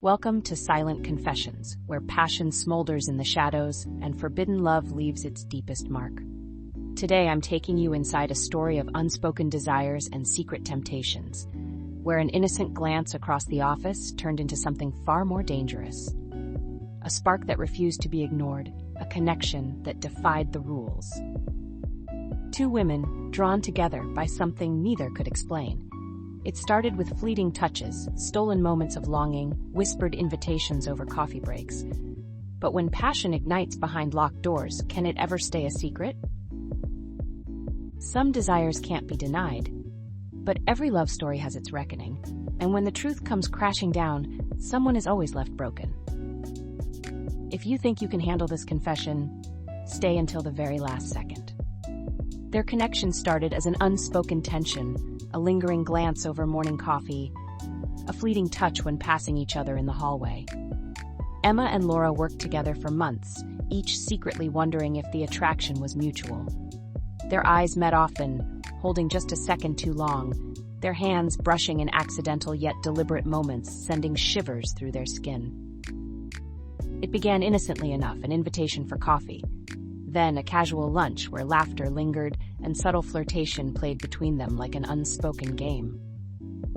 Welcome to Silent Confessions, where passion smolders in the shadows and forbidden love leaves its deepest mark. Today I'm taking you inside a story of unspoken desires and secret temptations, where an innocent glance across the office turned into something far more dangerous. A spark that refused to be ignored, a connection that defied the rules. Two women, drawn together by something neither could explain. It started with fleeting touches, stolen moments of longing, whispered invitations over coffee breaks. But when passion ignites behind locked doors, can it ever stay a secret? Some desires can't be denied, but every love story has its reckoning, and when the truth comes crashing down, someone is always left broken. If you think you can handle this confession, stay until the very last second. Their connection started as an unspoken tension, a lingering glance over morning coffee, a fleeting touch when passing each other in the hallway. Emma and Laura worked together for months, each secretly wondering if the attraction was mutual. Their eyes met often, holding just a second too long, their hands brushing in accidental yet deliberate moments, sending shivers through their skin. It began innocently enough, an invitation for coffee. Then a casual lunch where laughter lingered and subtle flirtation played between them like an unspoken game.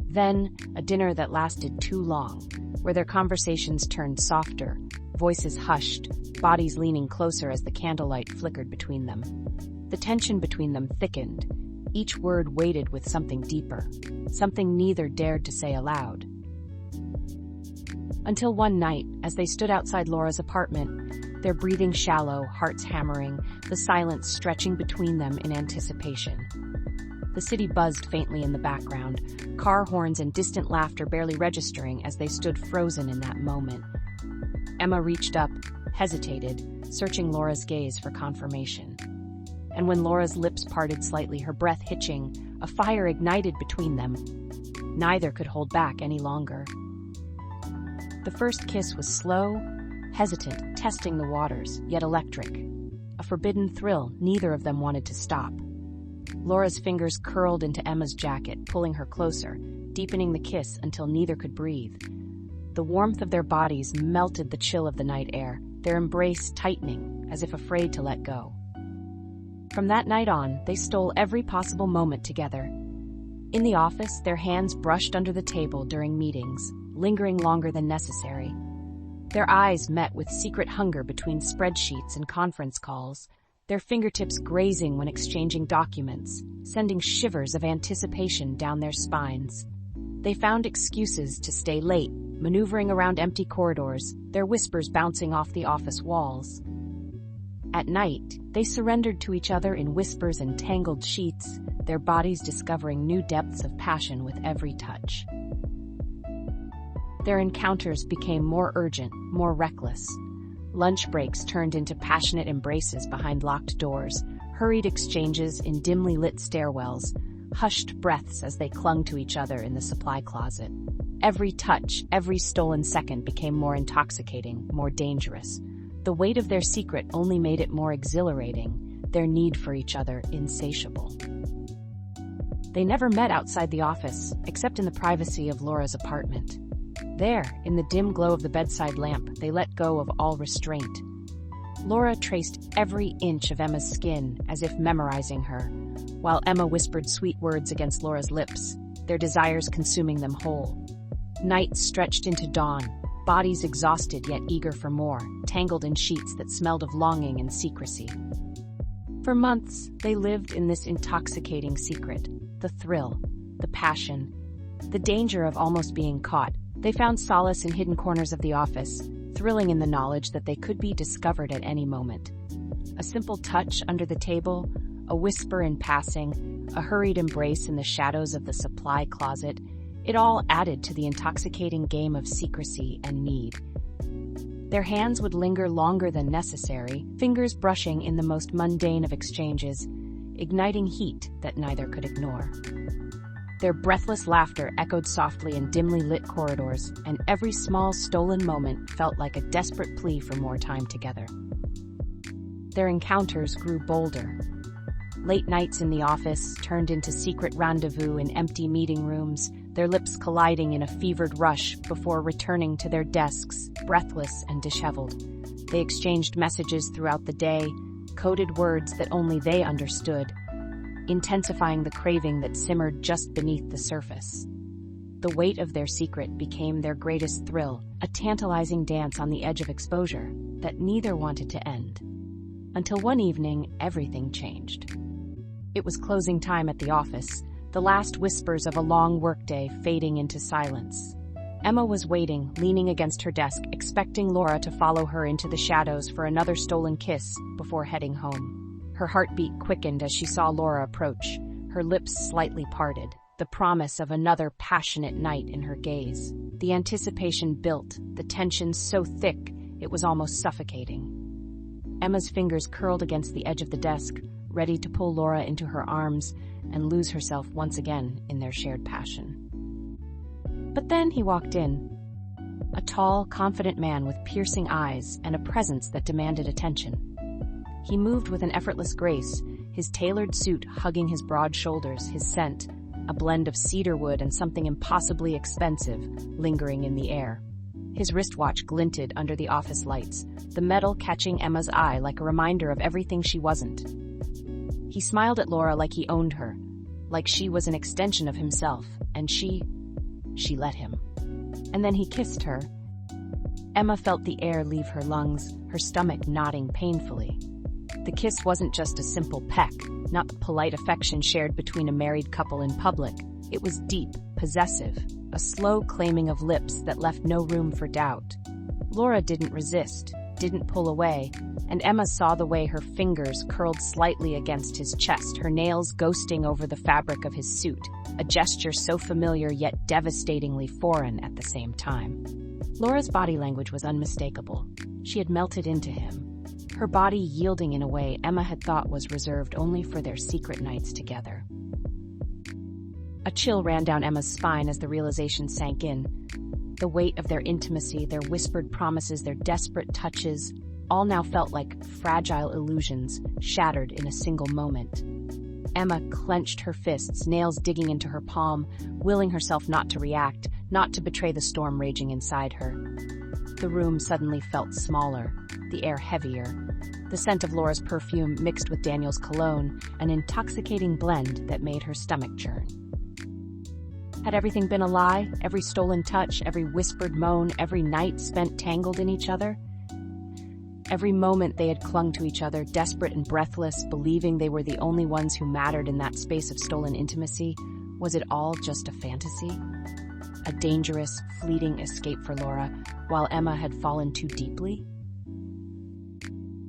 Then a dinner that lasted too long, where their conversations turned softer, voices hushed, bodies leaning closer as the candlelight flickered between them. The tension between them thickened, each word weighted with something deeper, something neither dared to say aloud. Until one night, as they stood outside Laura's apartment, their breathing shallow, hearts hammering, the silence stretching between them in anticipation. The city buzzed faintly in the background, car horns and distant laughter barely registering as they stood frozen in that moment. Emma reached up, hesitated, searching Laura's gaze for confirmation. And when Laura's lips parted slightly, her breath hitching, a fire ignited between them. Neither could hold back any longer. The first kiss was slow, hesitant, testing the waters, yet electric. A forbidden thrill neither of them wanted to stop. Laura's fingers curled into Emma's jacket, pulling her closer, deepening the kiss until neither could breathe. The warmth of their bodies melted the chill of the night air, their embrace tightening, as if afraid to let go. From that night on, they stole every possible moment together. In the office, their hands brushed under the table during meetings, lingering longer than necessary. Their eyes met with secret hunger between spreadsheets and conference calls, their fingertips grazing when exchanging documents, sending shivers of anticipation down their spines. They found excuses to stay late, maneuvering around empty corridors, their whispers bouncing off the office walls. At night, they surrendered to each other in whispers and tangled sheets, their bodies discovering new depths of passion with every touch. Their encounters became more urgent, more reckless. Lunch breaks turned into passionate embraces behind locked doors, hurried exchanges in dimly lit stairwells, hushed breaths as they clung to each other in the supply closet. Every touch, every stolen second became more intoxicating, more dangerous. The weight of their secret only made it more exhilarating, their need for each other insatiable. They never met outside the office, except in the privacy of Laura's apartment. There, in the dim glow of the bedside lamp, they let go of all restraint. Laura traced every inch of Emma's skin, as if memorizing her, while Emma whispered sweet words against Laura's lips, their desires consuming them whole. Nights stretched into dawn, bodies exhausted yet eager for more, tangled in sheets that smelled of longing and secrecy. For months, they lived in this intoxicating secret, the thrill, the passion, the danger of almost being caught. They found solace in hidden corners of the office, thrilling in the knowledge that they could be discovered at any moment. A simple touch under the table, a whisper in passing, a hurried embrace in the shadows of the supply closet, it all added to the intoxicating game of secrecy and need. Their hands would linger longer than necessary, fingers brushing in the most mundane of exchanges, igniting heat that neither could ignore. Their breathless laughter echoed softly in dimly lit corridors, and every small stolen moment felt like a desperate plea for more time together. Their encounters grew bolder. Late nights in the office turned into secret rendezvous in empty meeting rooms, their lips colliding in a fevered rush before returning to their desks, breathless and disheveled. They exchanged messages throughout the day, coded words that only they understood, intensifying the craving that simmered just beneath the surface. The weight of their secret became their greatest thrill, a tantalizing dance on the edge of exposure that neither wanted to end. Until one evening, everything changed. It was closing time at the office, the last whispers of a long workday fading into silence. Emma was waiting, leaning against her desk, expecting Laura to follow her into the shadows for another stolen kiss before heading home. Her heartbeat quickened as she saw Laura approach, her lips slightly parted, the promise of another passionate night in her gaze. The anticipation built, the tension so thick it was almost suffocating. Emma's fingers curled against the edge of the desk, ready to pull Laura into her arms and lose herself once again in their shared passion. But then he walked in, a tall, confident man with piercing eyes and a presence that demanded attention. He moved with an effortless grace, his tailored suit hugging his broad shoulders, his scent, a blend of cedarwood and something impossibly expensive, lingering in the air. His wristwatch glinted under the office lights, the metal catching Emma's eye like a reminder of everything she wasn't. He smiled at Laura like he owned her, like she was an extension of himself, and she let him. And then he kissed her. Emma felt the air leave her lungs, her stomach knotting painfully. The kiss wasn't just a simple peck, not the polite affection shared between a married couple in public. It was deep, possessive, a slow claiming of lips that left no room for doubt. Laura didn't resist, didn't pull away, and Emma saw the way her fingers curled slightly against his chest, her nails ghosting over the fabric of his suit, a gesture so familiar yet devastatingly foreign at the same time. Laura's body language was unmistakable. She had melted into him, her body yielding in a way Emma had thought was reserved only for their secret nights together. A chill ran down Emma's spine as the realization sank in. The weight of their intimacy, their whispered promises, their desperate touches, all now felt like fragile illusions, shattered in a single moment. Emma clenched her fists, nails digging into her palm, willing herself not to react, not to betray the storm raging inside her. The room suddenly felt smaller, the air heavier. The scent of Laura's perfume mixed with Daniel's cologne, an intoxicating blend that made her stomach churn. Had everything been a lie? Every stolen touch, every whispered moan, every night spent tangled in each other? Every moment they had clung to each other, desperate and breathless, believing they were the only ones who mattered in that space of stolen intimacy, was it all just a fantasy? A dangerous, fleeting escape for Laura, while Emma had fallen too deeply?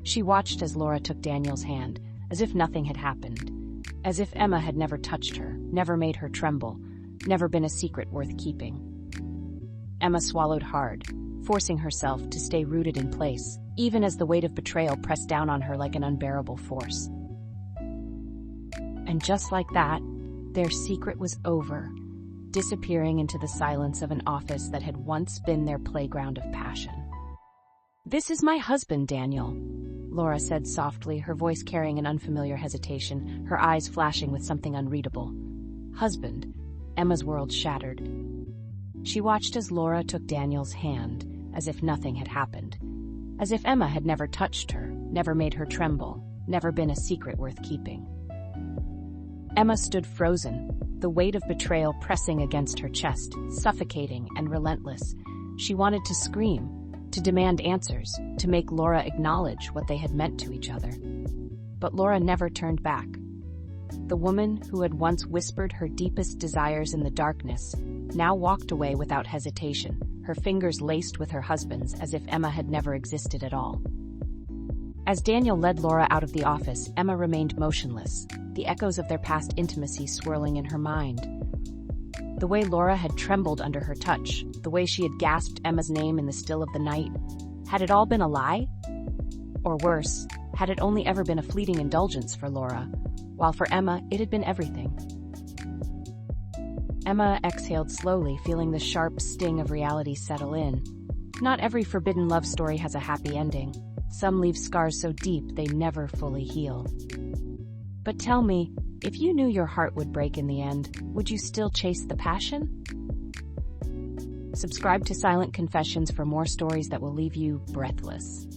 She watched as Laura took Daniel's hand, as if nothing had happened, as if Emma had never touched her, never made her tremble, never been a secret worth keeping. Emma swallowed hard, forcing herself to stay rooted in place, even as the weight of betrayal pressed down on her like an unbearable force. And just like that, their secret was over, disappearing into the silence of an office that had once been their playground of passion. "This is my husband, Daniel," Laura said softly, her voice carrying an unfamiliar hesitation, her eyes flashing with something unreadable. Husband. Emma's world shattered. She watched as Laura took Daniel's hand, as if nothing had happened, as if Emma had never touched her, never made her tremble, never been a secret worth keeping. Emma stood frozen, the weight of betrayal pressing against her chest, suffocating and relentless. She wanted to scream, to demand answers, to make Laura acknowledge what they had meant to each other. But Laura never turned back. The woman who had once whispered her deepest desires in the darkness now walked away without hesitation, her fingers laced with her husband's as if Emma had never existed at all. As Daniel led Laura out of the office, Emma remained motionless, the echoes of their past intimacy swirling in her mind. The way Laura had trembled under her touch, the way she had gasped Emma's name in the still of the night, had it all been a lie? Or worse, had it only ever been a fleeting indulgence for Laura, while for Emma it had been everything? Emma exhaled slowly, feeling the sharp sting of reality settle in. Not every forbidden love story has a happy ending. Some leave scars so deep they never fully heal. But tell me, if you knew your heart would break in the end, would you still chase the passion? Subscribe to Silent Confessions for more stories that will leave you breathless.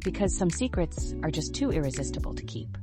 Because some secrets are just too irresistible to keep.